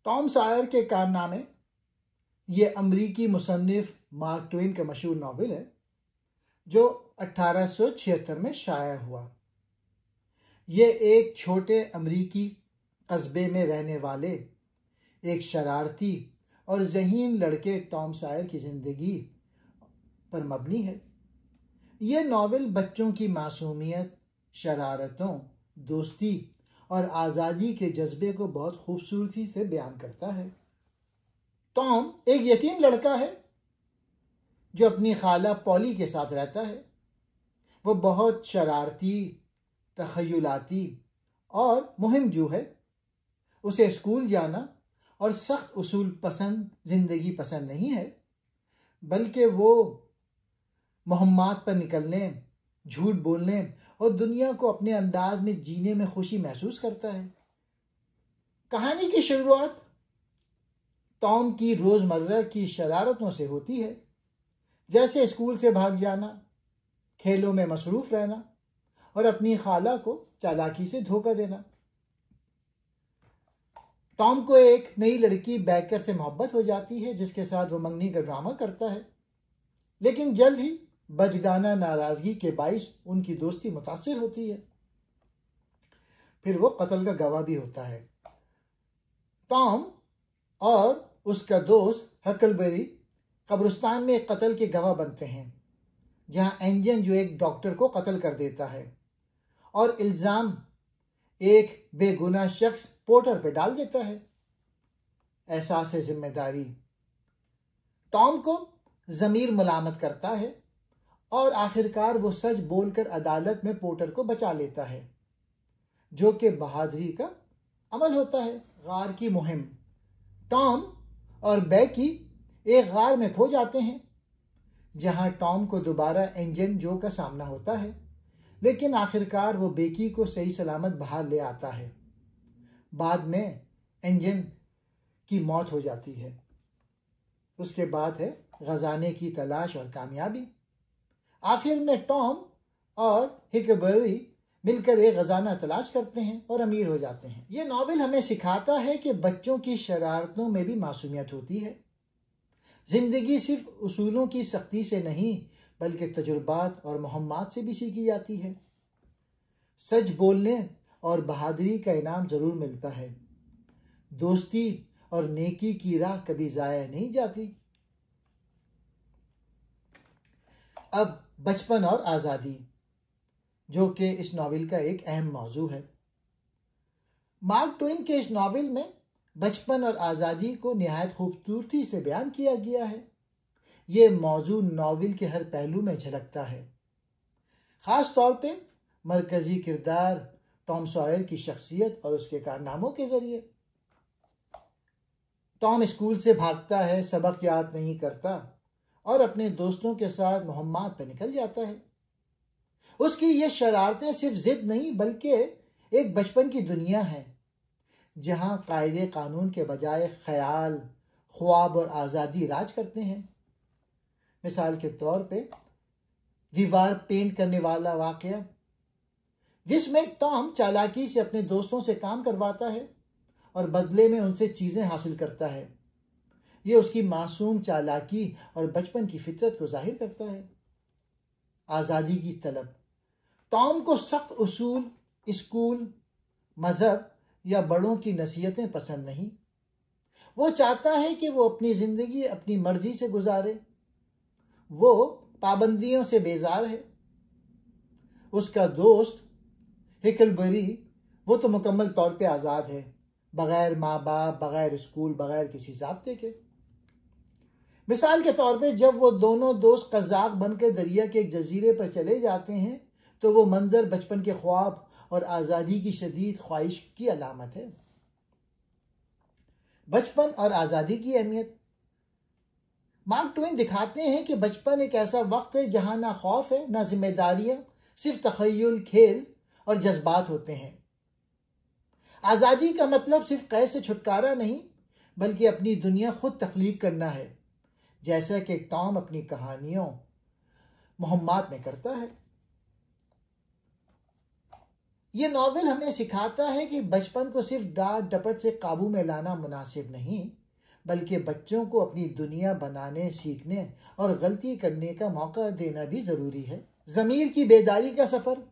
Tom Sawyer के कारनामे ये अमरीकी मुसन्निफ मार्क ट्वेन का मशहूर नावल है जो 1876 में शाया हुआ। ये एक छोटे अमरीकी कस्बे में रहने वाले एक शरारती और ज़हीन लड़के टॉम सॉयर की ज़िंदगी पर मबनी है। ये नावल बच्चों की मासूमियत, शरारतों, दोस्ती और आज़ादी के जज्बे को बहुत खूबसूरती से बयान करता है। टॉम एक यतीम लड़का है जो अपनी खाला पॉली के साथ रहता है। वो बहुत शरारती, तखय्युलाती और मुहिमजू है। उसे स्कूल जाना और सख्त उसूल पसंद जिंदगी पसंद नहीं है, बल्कि वो मुहम्मद पर निकलने, झूठ बोलने और दुनिया को अपने अंदाज में जीने में खुशी महसूस करता है। कहानी की शुरुआत टॉम की रोजमर्रा की शरारतों से होती है, जैसे स्कूल से भाग जाना, खेलों में मसरूफ रहना और अपनी खाला को चालाकी से धोखा देना। टॉम को एक नई लड़की बैकर से मोहब्बत हो जाती है जिसके साथ वो मंगनी का ड्रामा करता है, लेकिन जल्द ही बजगाना नाराजगी के बाइस उनकी दोस्ती मुतासिर होती है। फिर वो कत्ल का गवाह भी होता है। टॉम और उसका दोस्त हकलबेरी कब्रिस्तान में एक कत्ल के गवाह बनते हैं, जहां एंजन जो एक डॉक्टर को कत्ल कर देता है और इल्जाम एक बेगुनाह शख्स पोर्टर पे डाल देता है। एहसास जिम्मेदारी टॉम को जमीर मुलामत करता है और आखिरकार वो सच बोलकर अदालत में पोर्टर को बचा लेता है, जो कि बहादुरी का अमल होता है। गार की मुहिम टॉम और बैकी एक गार में खो जाते हैं, जहां टॉम को दोबारा एंजन जो का सामना होता है, लेकिन आखिरकार वो बेकी को सही सलामत बाहर ले आता है। बाद में एंजन की मौत हो जाती है। उसके बाद है खजाने की तलाश और कामयाबी। आखिर में टॉम और हिकलबेरी मिलकर एक खजाना तलाश करते हैं और अमीर हो जाते हैं। ये नावल हमें सिखाता है कि बच्चों की शरारतों में भी मासूमियत होती है। जिंदगी सिर्फ उसूलों की सख्ती से नहीं, बल्कि तजुर्बात और मोहम्मद से भी सीखी जाती है। सच बोलने और बहादुरी का इनाम जरूर मिलता है। दोस्ती और नेकी की राह कभी जाया नहीं जाती। अब बचपन और आज़ादी, जो कि इस नावल का एक अहम मौजू है। मार्क ट्वेन के इस नावल में बचपन और आज़ादी को निहायत खूबसूरती से बयान किया गया है। ये मौजू नावल के हर पहलू में झलकता है, खास तौर पे मरकजी किरदार टॉम सॉयर की शख्सियत और उसके कारनामों के जरिए। टॉम स्कूल से भागता है, सबक याद नहीं करता और अपने दोस्तों के साथ मुहम्मद पर निकल जाता है। उसकी ये शरारतें सिर्फ जिद नहीं, बल्कि एक बचपन की दुनिया है जहां कायदे कानून के बजाय ख्याल, ख्वाब और आज़ादी राज करते हैं। मिसाल के तौर पे दीवार पेंट करने वाला वाकया, जिसमें टॉम चालाकी से अपने दोस्तों से काम करवाता है और बदले में उनसे चीजें हासिल करता है। यह उसकी मासूम चालाकी और बचपन की फितरत को जाहिर करता है। आज़ादी की तलब टॉम को सख्त उसूल, स्कूल, मजहब या बड़ों की नसीहतें पसंद नहीं। वो चाहता है कि वो अपनी जिंदगी अपनी मर्जी से गुजारे। वो पाबंदियों से बेजार है। उसका दोस्त हिकलबेरी, वो तो मुकम्मल तौर पे आज़ाद है, बगैर माँ बाप, बगैर स्कूल, बगैर किसी ज़ाब्ते के। मिसाल के तौर पे जब वो दोनों दोस्त कज़ाक बनकर दरिया के एक जजीरे पर चले जाते हैं, तो वो मंजर बचपन के ख्वाब और आज़ादी की शदीद ख्वाहिश की अलामत है। बचपन और आज़ादी की अहमियत मार्क ट्वेन दिखाते हैं कि बचपन एक ऐसा वक्त है जहां ना खौफ है, ना जिम्मेदारियां, सिर्फ तखय्युल, खेल और जज्बात होते हैं। आज़ादी का मतलब सिर्फ कैद से छुटकारा नहीं, बल्कि अपनी दुनिया खुद तख्लीक करना है, जैसा कि टॉम अपनी कहानियों मुहम्मद में करता है। ये नॉवेल हमें सिखाता है कि बचपन को सिर्फ डांट डपट से काबू में लाना मुनासिब नहीं, बल्कि बच्चों को अपनी दुनिया बनाने, सीखने और गलती करने का मौका देना भी जरूरी है। ज़मीर की बेदारी का सफर।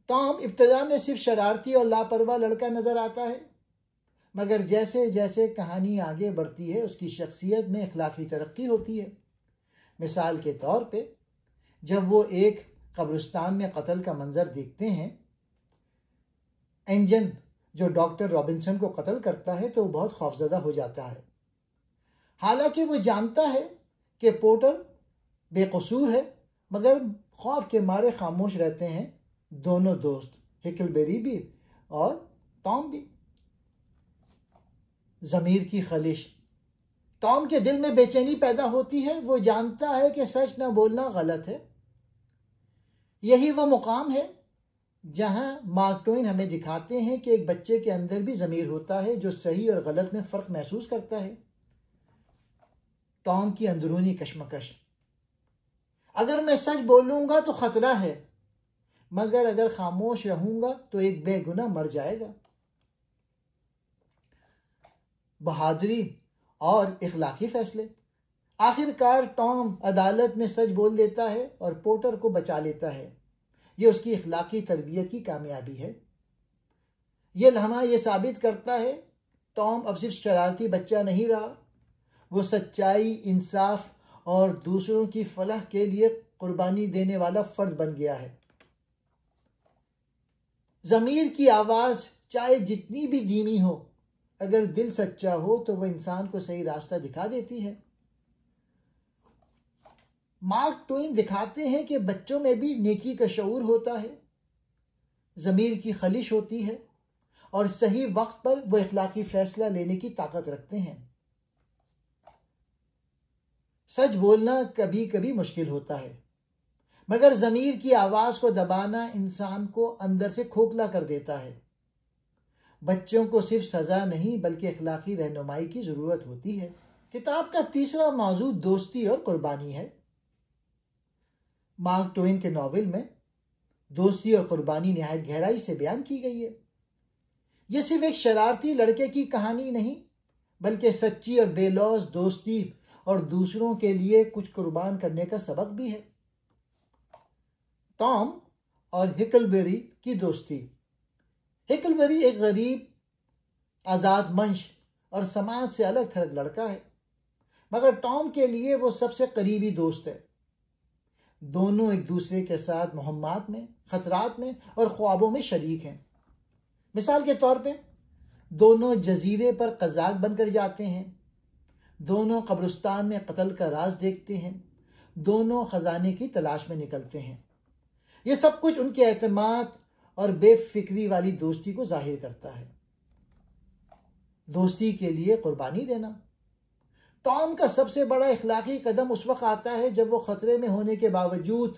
टॉम इब्तदा में सिर्फ शरारती और लापरवाह लड़का नजर आता है, मगर जैसे जैसे कहानी आगे बढ़ती है उसकी शख्सियत में इखलाकी तरक्की होती है। मिसाल के तौर पे जब वो एक कब्रिस्तान में कत्ल का मंजर देखते हैं, एंजन जो डॉक्टर रॉबिन्सन को कत्ल करता है, तो वो बहुत खौफजदा हो जाता है। हालांकि वो जानता है कि पोर्टर बेकसूर है, मगर खौफ के मारे खामोश रहते हैं दोनों दोस्त, हिकलबेरी भी और टॉम भी। ज़मीर की खलिश। टॉम के दिल में बेचैनी पैदा होती है। वो जानता है कि सच न बोलना गलत है। यही वो मुकाम है जहां मार्क ट्वेन हमें दिखाते हैं कि एक बच्चे के अंदर भी ज़मीर होता है जो सही और गलत में फ़र्क महसूस करता है। टॉम की अंदरूनी कश्मकश। अगर मैं सच बोलूंगा तो खतरा है, मगर अगर खामोश रहूंगा तो एक बेगुनाह मर जाएगा। बहादुरी और इखलाकी फैसले। आखिरकार टॉम अदालत में सच बोल देता है और पोर्टर को बचा लेता है। यह उसकी इखलाकी तरबियत की कामयाबी है। यह लम्हा यह साबित करता है टॉम अब सिर्फ शरारती बच्चा नहीं रहा, वो सच्चाई, इंसाफ और दूसरों की फलाह के लिए कुर्बानी देने वाला फर्द बन गया है। ज़मीर की आवाज चाहे जितनी भी धीमी हो, अगर दिल सच्चा हो तो वह इंसान को सही रास्ता दिखा देती है। मार्क ट्वेन दिखाते हैं कि बच्चों में भी नेकी का शऊर होता है, ज़मीर की खलिश होती है और सही वक्त पर वो इखलाकी फैसला लेने की ताकत रखते हैं। सच बोलना कभी कभी मुश्किल होता है, मगर ज़मीर की आवाज को दबाना इंसान को अंदर से खोखला कर देता है। बच्चों को सिर्फ सजा नहीं बल्कि इखलाकी रहनुमाई की जरूरत होती है। किताब का तीसरा मौजू दोस्ती और कुर्बानी है। मार्क ट्वेन के नॉवेल में दोस्ती और कुर्बानी निहायत गहराई से बयान की गई है। यह सिर्फ एक शरारती लड़के की कहानी नहीं, बल्कि सच्ची और बेलौस दोस्ती और दूसरों के लिए कुछ कुर्बान करने का सबक भी है। टॉम और हिकलबेरी की दोस्ती। हिकलबेरी एक गरीब, आजाद मंश और समाज से अलग थलग लड़का है, मगर टॉम के लिए वो सबसे करीबी दोस्त है। दोनों एक दूसरे के साथ मुहम्मात में, खतरात में और ख्वाबों में शरीक हैं। मिसाल के तौर पे दोनों जजीरे पर कज़ाक बनकर जाते हैं, दोनों कब्रिस्तान में कत्ल का राज देखते हैं, दोनों खजाने की तलाश में निकलते हैं। यह सब कुछ उनके एतमाद और बेफिक्री वाली दोस्ती को जाहिर करता है। दोस्ती के लिए कुर्बानी देना। टॉम का सबसे बड़ा इखलाकी कदम उस वक्त आता है जब वो खतरे में होने के बावजूद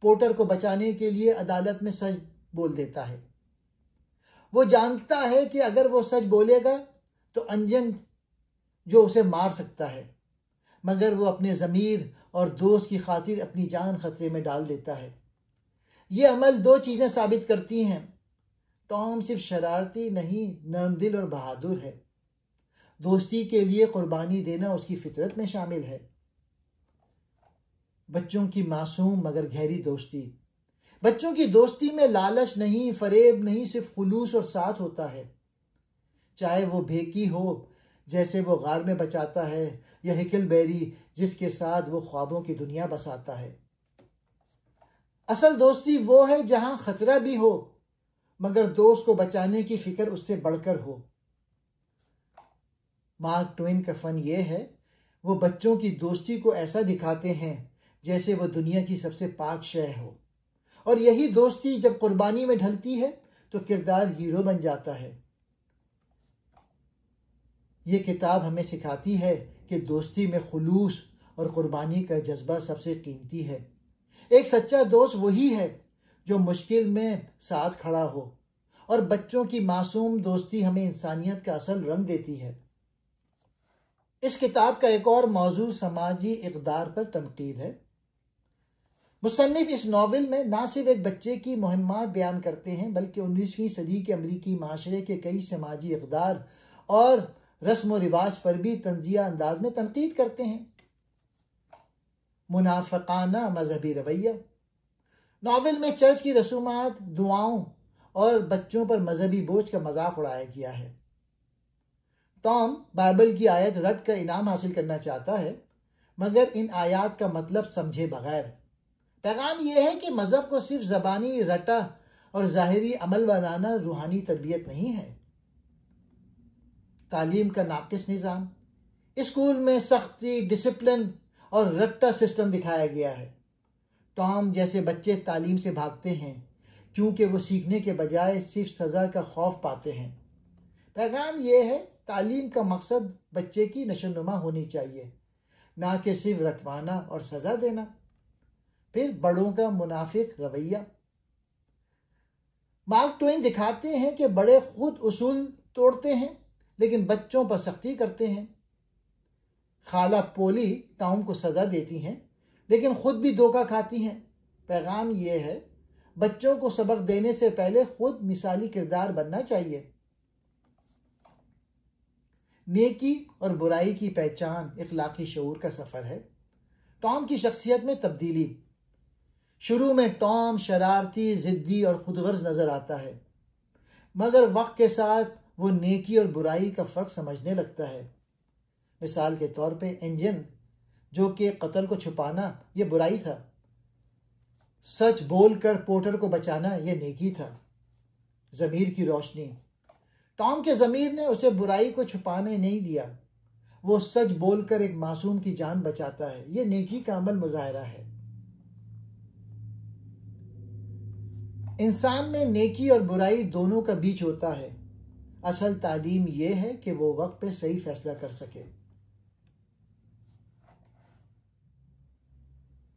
पोर्टर को बचाने के लिए अदालत में सच बोल देता है। वो जानता है कि अगर वो सच बोलेगा तो अंजन जो उसे मार सकता है, मगर वो अपने ज़मीर और दोस्त की खातिर अपनी जान खतरे में डाल देता है। ये अमल दो चीजें साबित करती हैं। टॉम सिर्फ शरारती नहीं, नरमदिल और बहादुर है। दोस्ती के लिए कुर्बानी देना उसकी फितरत में शामिल है। बच्चों की मासूम मगर गहरी दोस्ती। बच्चों की दोस्ती में लालच नहीं, फरेब नहीं, सिर्फ खुलूस और साथ होता है। चाहे वो भेकी हो जैसे वो गार में बचाता है, या हिकलबेरी जिसके साथ वो ख्वाबों की दुनिया बसाता है। असल दोस्ती वो है जहां खतरा भी हो, मगर दोस्त को बचाने की फिक्र उससे बढ़कर हो। मार्क ट्वेन का फन ये है, वो बच्चों की दोस्ती को ऐसा दिखाते हैं जैसे वो दुनिया की सबसे पाक शय हो, और यही दोस्ती जब कुर्बानी में ढलती है तो किरदार हीरो बन जाता है। ये किताब हमें सिखाती है कि दोस्ती में खुलूस और कुर्बानी का जज्बा सबसे कीमती है। एक सच्चा दोस्त वही है जो मुश्किल में साथ खड़ा हो, और बच्चों की मासूम दोस्ती हमें इंसानियत का असल रंग देती है। इस किताब का एक और मौजू समाजी इक़दार पर तनकीद है। मुसन्निफ इस नावल में ना सिर्फ एक बच्चे की मुहिम्मात बयान करते हैं बल्कि 19वीं सदी के अमरीकी माशरे के कई समाजी इक़दार और रस्म व रिवाज पर भी तंजिया अंदाज में तनकीद करते हैं। मुनाफिकाना मजहबी रवैया। नावल में चर्च की रसूमात, दुआओं और बच्चों पर मजहबी बोझ का मजाक उड़ाया गया है। टॉम बाइबल की आयत रट कर इनाम हासिल करना चाहता है, मगर इन आयात का मतलब समझे बगैर। पैगाम यह है कि मजहब को सिर्फ जबानी रटा और जाहिरी अमल बनाना रूहानी तरबियत नहीं है। तालीम का नाकिस निज़ाम। स्कूल में सख्ती, डिसिप्लिन और रट्टा सिस्टम दिखाया गया है। टॉम जैसे बच्चे तालीम से भागते हैं क्योंकि वो सीखने के बजाय सिर्फ सजा का खौफ पाते हैं। पैगाम यह है, तालीम का मकसद बच्चे की नशोनुमा होनी चाहिए, ना कि सिर्फ रटवाना और सजा देना। फिर बड़ों का मुनाफिक रवैया। मार्क ट्वेन दिखाते हैं कि बड़े खुद उसूल तोड़ते हैं लेकिन बच्चों पर सख्ती करते हैं। खाला पोली टॉम को सजा देती हैं लेकिन खुद भी धोखा खाती हैं। पैगाम यह है, बच्चों को सबक देने से पहले खुद मिसाली किरदार बनना चाहिए। नेकी और बुराई की पहचान इखलाकी शऊर का सफर है। टॉम की शख्सियत में तब्दीली। शुरू में टॉम शरारती, जिद्दी और खुदगर्ज नजर आता है, मगर वक्त के साथ वो नेकी और बुराई का फर्क समझने लगता है। मिसाल के तौर पे एंजन, जो कि कत्ल को छुपाना ये बुराई था, सच बोलकर पोर्टर को बचाना ये नेकी था। जमीर की रोशनी। टॉम के जमीर ने उसे बुराई को छुपाने नहीं दिया, वो सच बोलकर एक मासूम की जान बचाता है, ये नेकी का अमल मुजाहिरा है। इंसान में नेकी और बुराई दोनों का बीच होता है। असल तालीम यह है कि वो वक्त पे सही फैसला कर सके।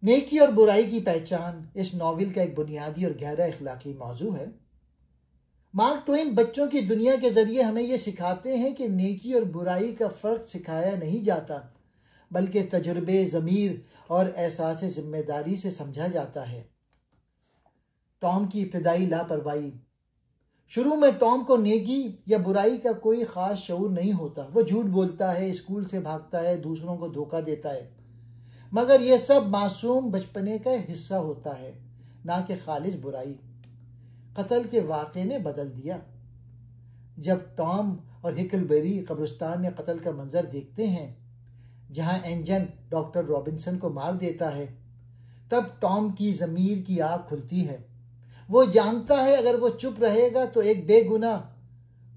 नेकी और बुराई की पहचान इस नॉवेल का एक बुनियादी और गहरा इखलाकी मौजू है। मार्क ट्वेन बच्चों की दुनिया के जरिए हमें यह सिखाते हैं कि नेकी और बुराई का फर्क सिखाया नहीं जाता, बल्कि तजुर्बे, ज़मीर और एहसास जिम्मेदारी से समझा जाता है। टॉम की इब्तिदाई लापरवाही। शुरू में टॉम को नेकी या बुराई का कोई खास शऊर नहीं होता। वो झूठ बोलता है, स्कूल से भागता है, दूसरों को धोखा देता है, मगर यह सब मासूम बचपने का हिस्सा होता है, ना कि खालिस बुराई। कत्ल के वाक़े ने बदल दिया। जब टॉम और हिकलबेरी कब्रिस्तान में कत्ल का मंजर देखते हैं जहां एंजन डॉक्टर रॉबिन्सन को मार देता है, तब टॉम की ज़मीर की आँख खुलती है। वो जानता है अगर वो चुप रहेगा तो एक बेगुनाह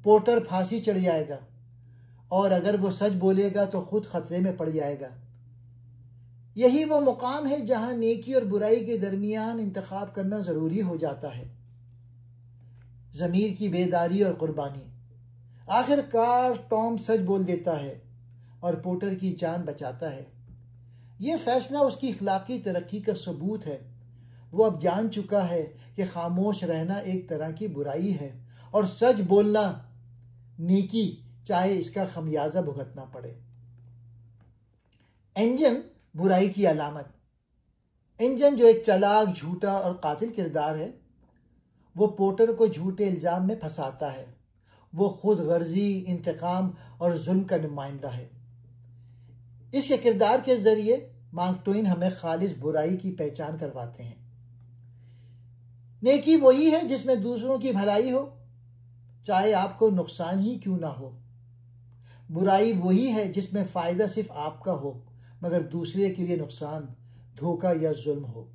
पोर्टर फांसी चढ़ जाएगा, और अगर वो सच बोलेगा तो खुद खतरे में पड़ जाएगा। यही वो मुकाम है जहां नेकी और बुराई के दरमियान इंतखाब करना जरूरी हो जाता है। ज़मीर की बेदारी और कुर्बानी। आखिरकार टॉम सच बोल देता है और पोर्टर की जान बचाता है। यह फैसला उसकी इखलाकी तरक्की का सबूत है। वो अब जान चुका है कि खामोश रहना एक तरह की बुराई है और सच बोलना नेकी, चाहे इसका खमियाजा भुगतना पड़े। एंजन बुराई की अलामत। एंजन जो एक चालाक, झूठा और कातिल किरदार है, वो पोर्टर को झूठे इल्जाम में फंसाता है। वो खुद गर्जी, इंतकाम और जुल्म का नुमाइंदा है। इसके किरदार के जरिए मार्क ट्वेन हमें खालिस बुराई की पहचान करवाते हैं। नेकी वही है जिसमें दूसरों की भलाई हो, चाहे आपको नुकसान ही क्यों ना हो। बुराई वही है जिसमें फायदा सिर्फ आपका हो मगर दूसरे के लिए नुकसान, धोखा या जुल्म हो।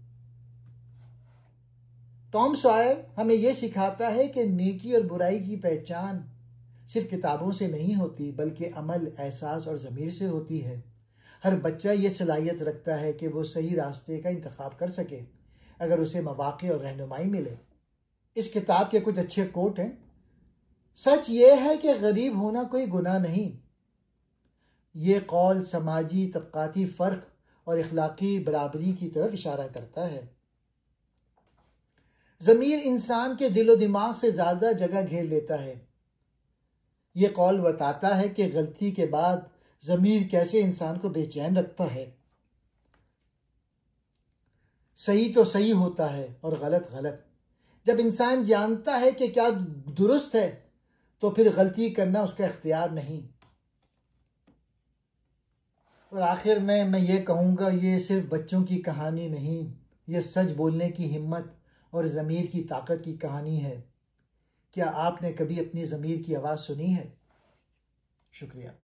टॉम सॉयर हमें यह सिखाता है कि नेकी और बुराई की पहचान सिर्फ किताबों से नहीं होती, बल्कि अमल, एहसास और ज़मीर से होती है। हर बच्चा ये सलाहियत रखता है कि वो सही रास्ते का इंतखाब कर सके अगर उसे मौक़े और रहनुमाई मिले। इस किताब के कुछ अच्छे कोट हैं। सच ये है कि गरीब होना कोई गुनाह नहीं। ये कौल समाजी तबकाती फ़र्क और इखलाकी बराबरी की तरफ इशारा करता है। ज़मीर इंसान के दिलो दिमाग से ज़्यादा जगह घेर लेता है। ये कौल बताता है कि गलती के बाद ज़मीर कैसे इंसान को बेचैन रखता है। सही तो सही होता है और गलत गलत। जब इंसान जानता है कि क्या दुरुस्त है तो फिर गलती करना उसका इख्तियार नहीं। और आखिर में मैं ये कहूँगा, ये सिर्फ बच्चों की कहानी नहीं, ये सच बोलने की हिम्मत और ज़मीर की ताकत की कहानी है। क्या आपने कभी अपनी ज़मीर की आवाज़ सुनी है? शुक्रिया।